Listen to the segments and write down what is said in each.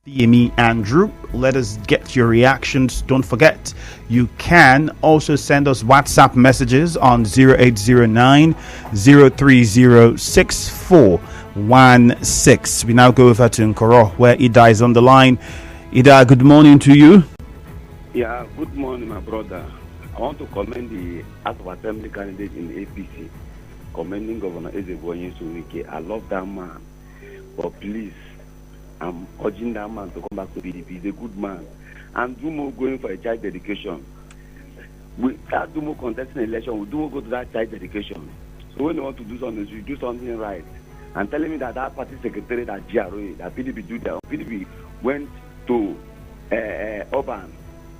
Yemi Andrew. Let us get your reactions. Don't forget, you can also send us WhatsApp messages on 0809 030 We now go over to Nkoro, where Ida is on the line. Ida, good morning to you. Yeah, good morning, my brother. I want to commend the House of Assembly candidate in the APC, commending Governor Ezebonyi Suwike. I love that man, but please, I'm urging that man to come back to PDP. He's a good man. And Dumo going for a child dedication. We start Dumo contesting election. We Dumo go to that child dedication. So when you want to do something, you do something right. And telling me that party secretary, that GRA, that PDP do that. PDP went to Urban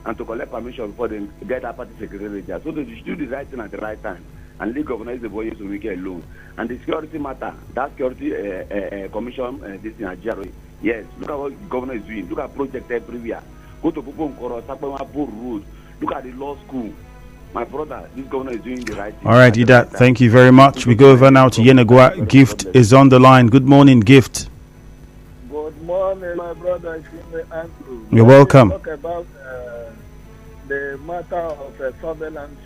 and to collect permission before they get that party secretary there. So they should do the right thing at the right time and leave Governor Ezebonyi Suwike alone. And the security matter, that security commission, this thing at GRA. Yes, look at what the governor is doing. Look at projects everywhere. Go to Nkoro, Sapema Road. Look at the law school. My brother, this governor is doing the right thing. All right, Ida, thank you very much. We go over now to Yenagua. Gift is on the line. Good morning, Gift. Good morning, my brother. Andrew. You're welcome. Talk about the matter of a surveillance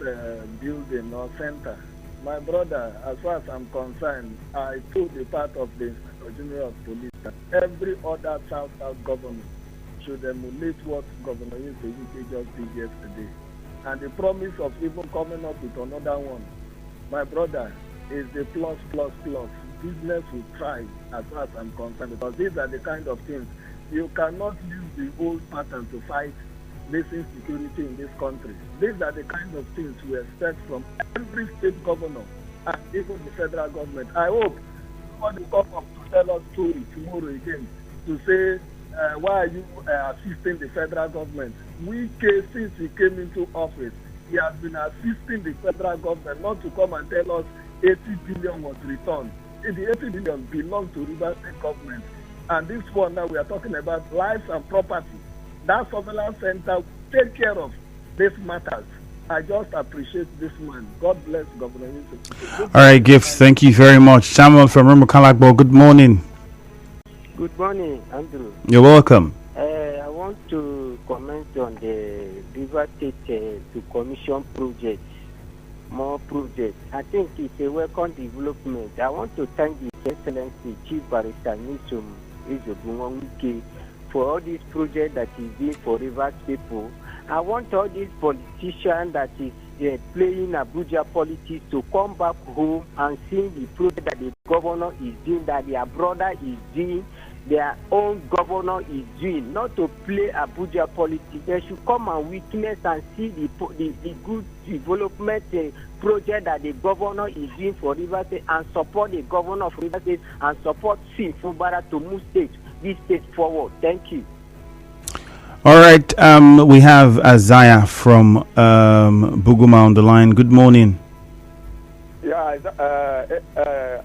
building or center. My brother, as far as I'm concerned, I took the part of the Inspector General of Police that every other South government should emulate what Governor Ezebonyi just did yesterday. And the promise of even coming up with another one, my brother, is the plus. Business will thrive as far as I'm concerned, because these are the kind of things you cannot use the old pattern to fight this insecurity in this country. These are the kind of things we expect from every state governor and even the federal government. I hope somebody will come up to tell us story tomorrow again to say, why are you assisting the federal government? Since he came into office, he has been assisting the federal government not to come and tell us 80 billion was returned. The 80 billion belongs to Rivers State government. And this one now we are talking about lives and property. That surveillance center will take care of these matters. I just appreciate this man. God bless Governor Yusuf. All right, Gift, thank you very much. Samuel from Rumukalakbo, good morning. Good morning, Andrew. You're welcome. I want to comment on the River State to commission project, more projects. I think it's a welcome development. I want to thank His Excellency Chief Barrister Nyesom Ezebonyi for all these projects that he's doing for Rivers people. I want all these politicians that is playing Abuja politics to come back home and see the project that the governor is doing, that their brother is doing, their own governor is doing, not to play Abuja politics. They should come and witness and see the good development project that the governor is doing for Rivers State and support the governor of Rivers State and support Sim Fubara to move this state forward. Thank you. All right, we have Isaiah from Buguma on the line. Good morning. Yeah,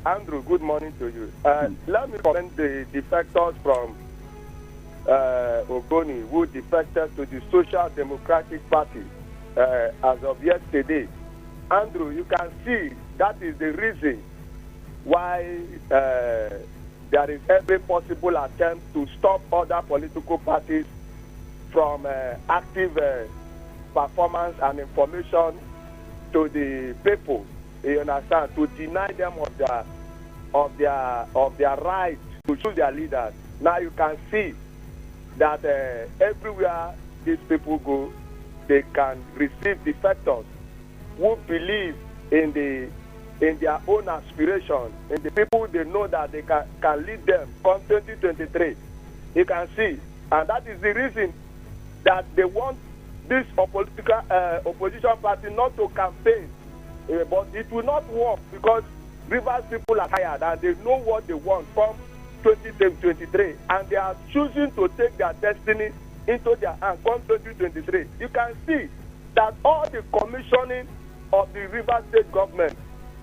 Andrew, good morning to you. Let me commend the defectors from Ogoni who defected to the Social Democratic Party as of yesterday. Andrew, you can see that is the reason why there is every possible attempt to stop other political parties from active performance and information to the people. You understand? To deny them of their right to choose their leaders. Now you can see that everywhere these people go, they can receive defectors who believe in their own aspiration, in the people they know that they can lead them from 2023. You can see, and that is the reason that they want this opposition party not to campaign, but it will not work because Rivers people are tired and they know what they want from 2023, and they are choosing to take their destiny into their hands from 2023. You can see that all the commissioning of the Rivers State government,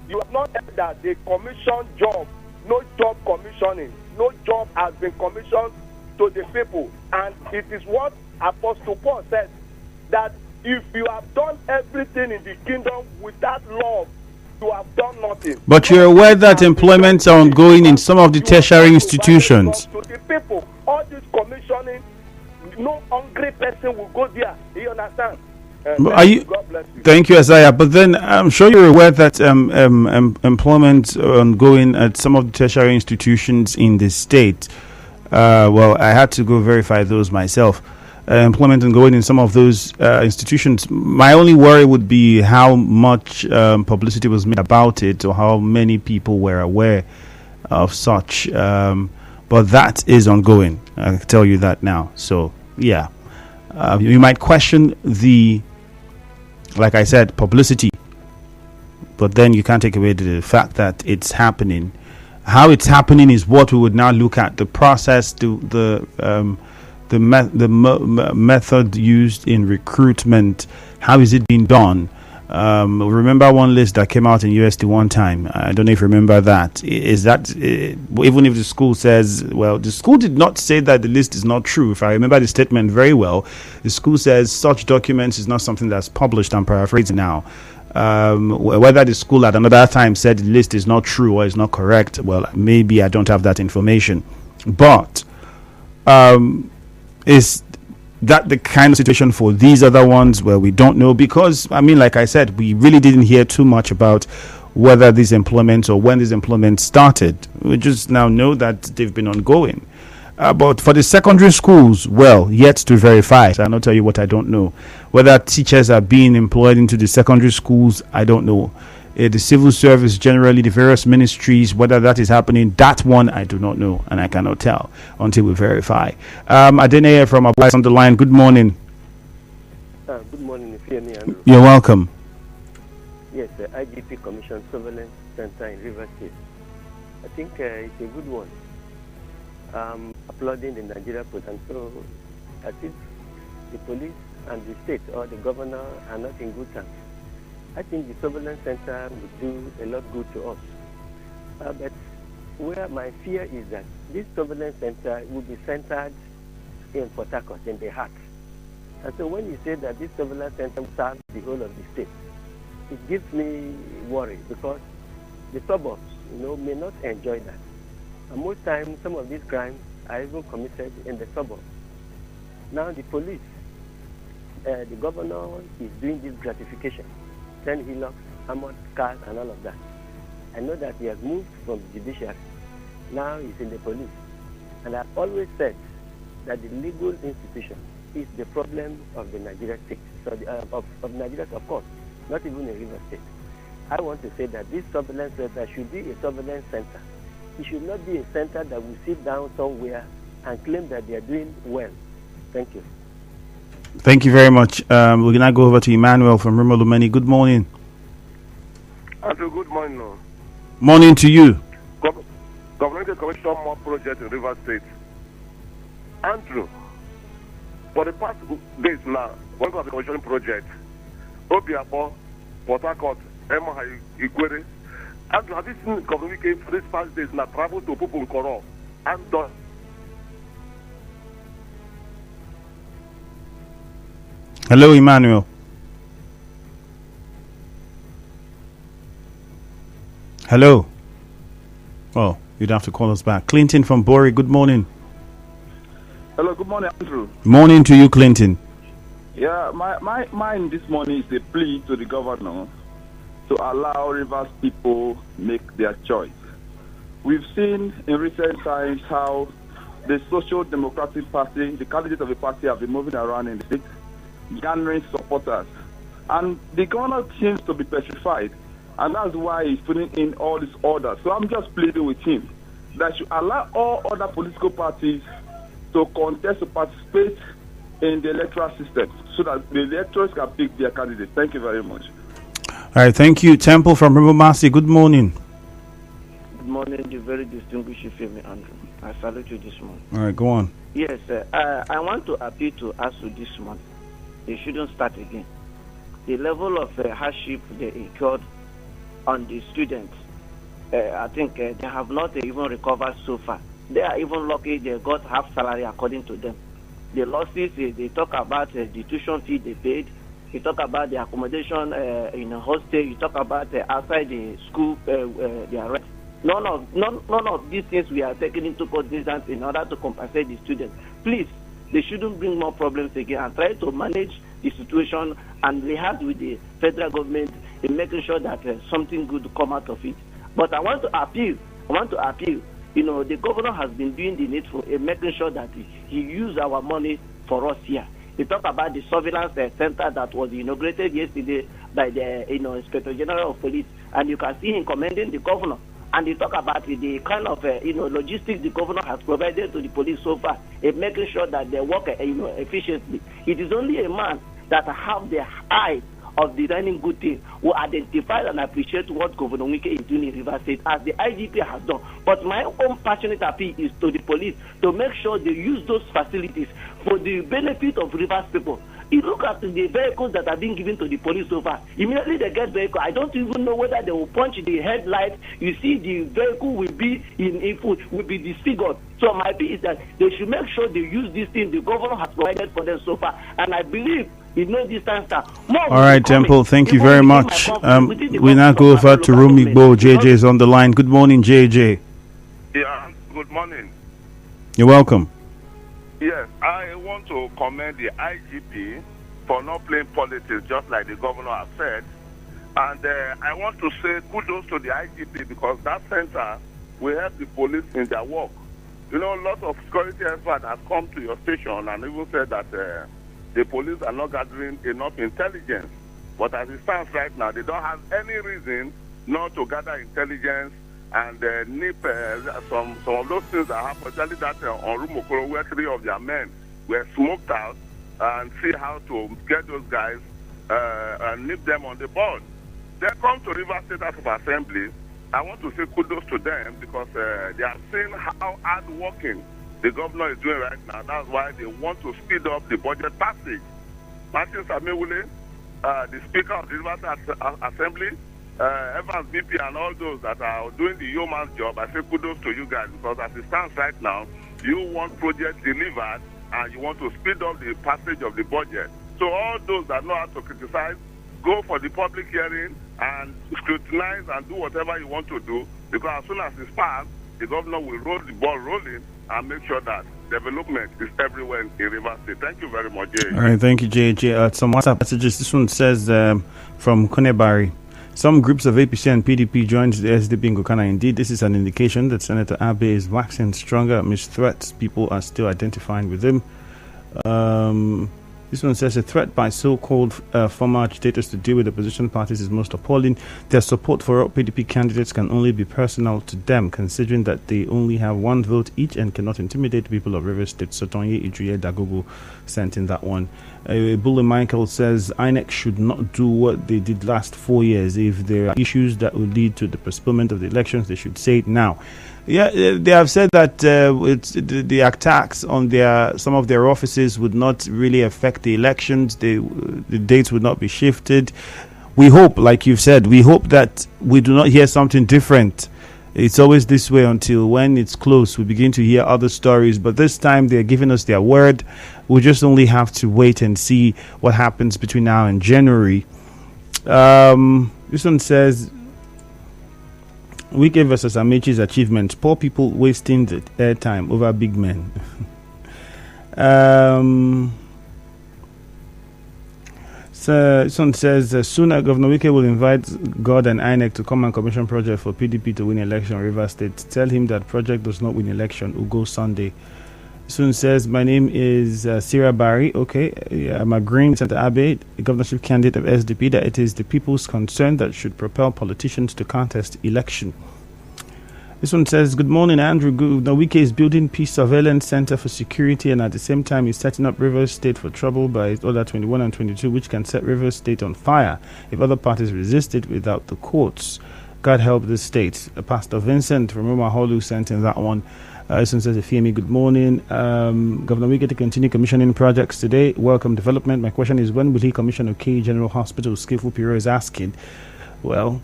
you have not heard that they commission job, no job commissioning, no job has been commissioned to the people. And it is what Apostle Paul said, that if you have done everything in the kingdom without love, You have done nothing. But you're aware that employments are ongoing in some of the tertiary institutions. To the people, all this commissioning, no hungry person will go there. You understand? Are you? God bless you. Thank you, Isaiah. But then I'm sure you're aware that employment ongoing at some of the tertiary institutions in the state. Well, I had to go verify those myself. Employment ongoing in some of those institutions. My only worry would be how much publicity was made about it, or how many people were aware of such. But that is ongoing. I can tell you that now. So yeah, you might question the, like I said, publicity, but then you can't take away the fact that it's happening. How it's happening is what we would now look at: the process, the method used in recruitment. How is it being done? Remember one list that came out in UST one time? I don't know if you remember that. Is that even if the school says, well, the school did not say that the list is not true. If I remember the statement very well, the school says such documents is not something that's published. I'm paraphrasing now. Whether the school at another time said the list is not true or is not correct, well, maybe I don't have that information. But is that the kind of situation for these other ones? Well, we don't know, because I mean, like I said, we really didn't hear too much about whether these employments or when these employments started. We just now know that they've been ongoing. But for the secondary schools, well, yet to verify. So I'll not tell you what I don't know. Whether teachers are being employed into the secondary schools, I don't know. The civil service, generally the various ministries, whether that is happening, that one I do not know, and I cannot tell until we verify. Adeneye from Applies on the line. Good morning. Good morning, Ifeanyi Andrew. You're welcome. Yes, the IGP Commission Surveillance Center in Rivers State. I think it's a good one. Applauding the Nigeria Post, and so I think the police and the state or the governor are not in good terms. I think the surveillance center would do a lot good to us. But where my fear is that this surveillance center will be centered in Port Harcourt, in the heart. And so when you say that this surveillance center will serve the whole of the state, it gives me worry, because the suburbs, may not enjoy that. And most times, some of these crimes are even committed in the suburbs. Now the police, the governor is doing this gratification. 10 hillocks, armored cars, and all of that. I know that he has moved from the judiciary. Now he's in the police. And I've always said that the legal institution is the problem of the Nigeria state. So of Nigeria, of course, not even a river state. I want to say that this surveillance center should be a surveillance center. It should not be a center that will sit down somewhere and claim that they are doing well. Thank you. Thank you very much. We're going to go over to Emmanuel from Rimolumeni. Good morning. Andrew, good morning. No. Morning to you. Government commission more project in River State. Andrew, for the past days now, one of the commissioning project, Obiabo, Port Harcourt, Emoha, Ikwere. Andrew, have you seen government came for these past days now travel to Pupunkoro and done? Hello, Emmanuel. Hello. Oh, you'd have to call us back. Clinton from Bori, good morning. Hello, good morning, Andrew. Morning to you, Clinton. Yeah, mine this morning is a plea to the governor to allow Rivers people make their choice. We've seen in recent times how the Social Democratic Party, the candidates of the party, have been moving around in the state, garnering supporters. And the governor seems to be petrified, and that's why he's putting in all these orders. So I'm just pleading with him that should allow all other political parties to contest to participate in the electoral system so that the electors can pick their candidates. Thank you very much. All right, thank you. Temple from Rimomasi, good morning. Good morning, the very distinguished Ifeanyi Andrew. I salute you this morning. All right, go on. Yes, I want to appeal to ASU this morning. They shouldn't start again. The level of hardship they incurred on the students, I think they have not even recovered so far. They are even lucky they got half salary according to them. The losses, they talk about the tuition fee they paid, You talk about the accommodation in a hostel. You talk about outside the school, their rent. None of these things we are taking into consideration in order to compensate the students. Please, they shouldn't bring more problems again and try to manage the situation and liaise with the federal government in making sure that something good come out of it. But I want to appeal. The governor has been doing the needful in making sure that he use our money for us here. He talked about the surveillance center that was inaugurated yesterday by the Inspector General of Police, and you can see him commending the governor. And he talk about the kind of logistics the governor has provided to the police so far in making sure that they work efficiently. It is only a man that have the eye of designing good things who identify and appreciate what Governor Wike is doing in Rivers State, as the IGP has done. But my own passionate appeal is to the police to make sure they use those facilities for the benefit of Rivers people. You look at the vehicles that are being given to the police so far. Immediately they get vehicle, I don't even know whether they will punch the headlight. You see, the vehicle will be will be disfigured. So my appeal is that they should make sure they use this thing the governor has provided for them so far. And I believe in no distance. All right, Temple, thank you very much. We now go over to Rumi Bo. JJ is on the line. Good morning, JJ. Yeah, good morning. You're welcome. Yes, I want to commend the IGP for not playing politics, just like the governor has said. And I want to say kudos to the IGP, because that center will help the police in their work. Lots of security experts have come to your station and even said that the police are not gathering enough intelligence. But as it stands right now, they don't have any reason not to gather intelligence and nip some of those things that happened, especially that on Rumokoro, where 3 of their men were smoked out, and see how to get those guys and nip them on the board. They come to Rivers State House of Assembly. I want to say kudos to them, because they have seen how hard working the governor is doing right now. That's why they want to speed up the budget passage. Martin Samewule, the Speaker of the Rivers State Assembly, Evans BP, and all those that are doing the yeoman's job, I say kudos to you guys, because as it stands right now, you want projects delivered and you want to speed up the passage of the budget. So all those that know how to criticize, go for the public hearing and scrutinize and do whatever you want to do, because as soon as it's passed, the governor will roll the ball rolling and make sure that development is everywhere in Rivers State. Thank you very much, Jay. All right, thank you, JJ. Some WhatsApp messages. This one says from Konebari. Some groups of APC and PDP joined the SDP in Gokana. Indeed, this is an indication that Senator Abe is waxing stronger amidst threats. People are still identifying with him. This one says a threat by so-called former agitators to deal with opposition parties is most appalling. Their support for all PDP candidates can only be personal to them, considering that they only have one vote each and cannot intimidate people of Rivers State. Sotonye Idriye Dagogo sent in that one. Bully Michael says INEC should not do what they did last 4 years. If there are issues that will lead to the postponement of the elections, they should say it now. Yeah, they have said that the attacks on some of their offices would not really affect the elections. The dates would not be shifted. We hope, like you've said, we hope that we do not hear something different. It's always this way until when it's close, we begin to hear other stories. But this time they're giving us their word. We just only have to wait and see what happens between now and January. This one says, Wike versus Amechi's achievement. Poor people wasting the airtime over big men. So someone says, sooner Governor Wike will invite God and INEC to come and commission project for PDP to win election in Rivers State. Tell him that project does not win election. Ugo Sunday. Soon says, my name is Sarah Barry. Okay, I'm agreeing with Senator Abe, the governorship candidate of SDP, that it is the people's concern that should propel politicians to contest election. This one says, good morning, Andrew. Governor Wike is building Peace Surveillance Center for security, and at the same time he's setting up Rivers State for trouble by Order 21 and 22, which can set Rivers State on fire if other parties resist it without the courts. God help this state. Pastor Vincent from Romaholu sent in that one. This one says, Efemi, good morning. Governor Wike to continue commissioning projects today. Welcome development. My question is, when will he commission OK General Hospital? Skillful Piro is asking. Well,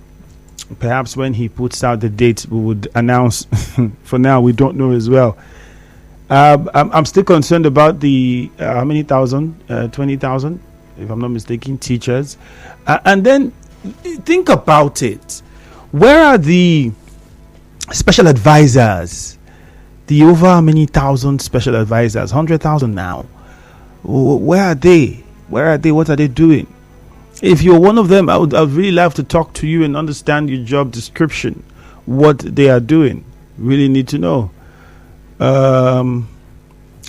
perhaps when he puts out the date, we would announce. For now, we don't know as well. I'm still concerned about the how many thousand? 20,000 if I'm not mistaken, teachers. And then think about it. Where are the special advisors? The over many thousand special advisors, 100,000 now. Where are they? Where are they? What are they doing? If you're one of them, I would really love to talk to you and understand your job description, what they are doing. Really need to know.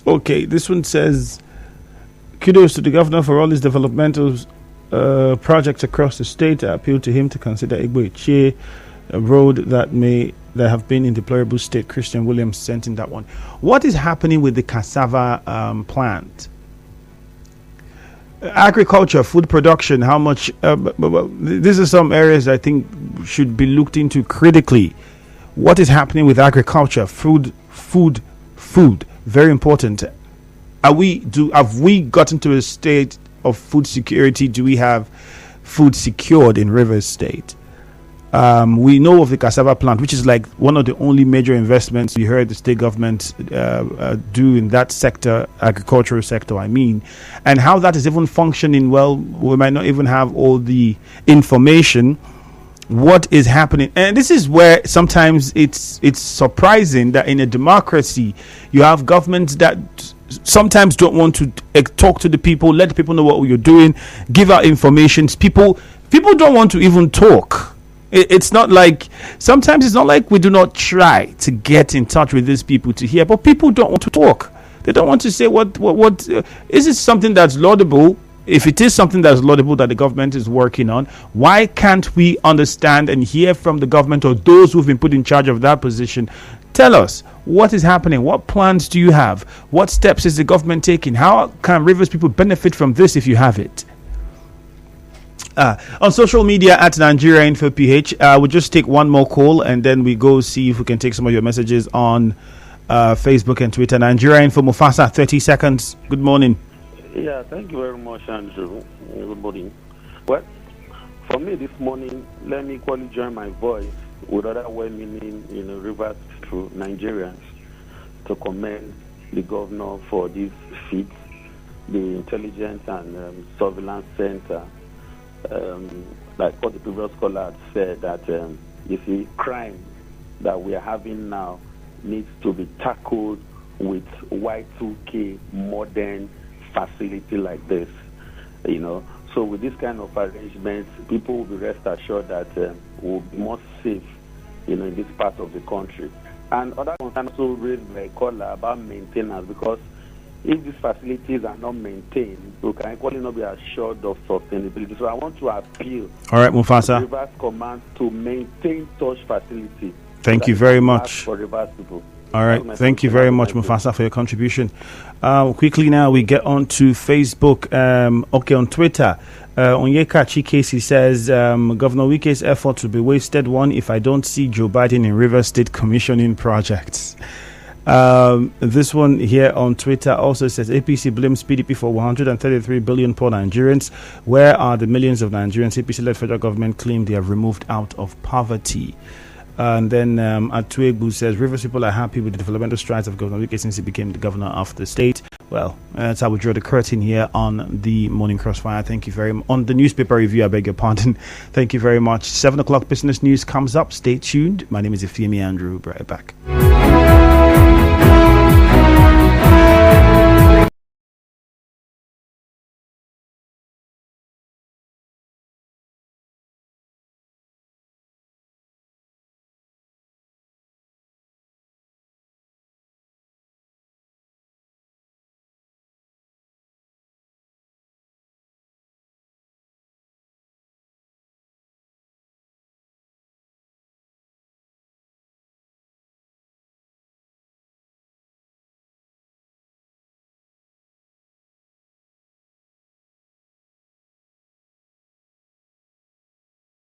Okay, this one says, kudos to the governor for all his developmental projects across the state. I appeal to him to consider Igbo Ichie, a road that have been in deplorable state. Christian Williams sent in that one. What is happening with the cassava plant? Agriculture, food production, how much? These are some areas I think should be looked into critically. What is happening with agriculture, food? Very important. Have we gotten to a state of food security? Do we have food secured in Rivers State? We know of the cassava plant, which is like one of the only major investments we heard the state government do in that sector, agricultural sector, and how that is even functioning well. We might not even have all the information. What is happening? And this is where sometimes it's surprising that in a democracy you have governments that sometimes don't want to talk to the people, let the people know what you're doing, give out information. People don't want to even talk. It's not like we do not try to get in touch with these people to hear, but people don't want to talk. They don't want to say what is it something that's laudable? If it is something that's laudable that the government is working on, why can't we understand and hear from the government or those who've been put in charge of that position? Tell us what is happening. What plans do you have? What steps is the government taking? How can Rivers people benefit from this if you have it? On social media at Nigeria Info PH, we'll just take one more call and then we go see if we can take some of your messages on Facebook and Twitter. Nigeria Info Mufasa, 30 seconds. Good morning. Yeah, thank you very much, Andrew. Good morning. Well, for me this morning, let me equally join my voice with other well-meaning, Rivers to Nigerians to commend the governor for this feat, the Intelligence and Surveillance Center. Like what the previous caller had said, that you see, crime that we are having now needs to be tackled with Y2K modern facility like this, So with this kind of arrangements, people will be rest assured that we'll be more safe, in this part of the country. And other concerns also raised by a caller about maintenance, because if these facilities are not maintained, we can equally not be assured of sustainability. So I want to appeal all right, Mufasa, to Rivers Command to maintain such facilities. Thank you very much. For Rivers people. All right, thank you very much, Mufasa, for your contribution. Quickly now, we get on to Facebook. On Twitter, Onyeka Chikesi says, Governor Wike's effort will be wasted one if I don't see Joe Biden in Rivers State commissioning projects. This one here on Twitter also says, APC blames PDP for 133 billion poor Nigerians. Where are the millions of Nigerians APC-led federal government claim they have removed out of poverty? And then Atuegu says, Rivers people are happy with the developmental strides of Governor Wike since he became the governor of the state. Well, that's how we draw the curtain here on the Morning Crossfire. Thank you very much. On the newspaper review, I beg your pardon. Thank you very much. 7 o'clock business news comes up. Stay tuned. My name is Ifemi Andrew. Right back.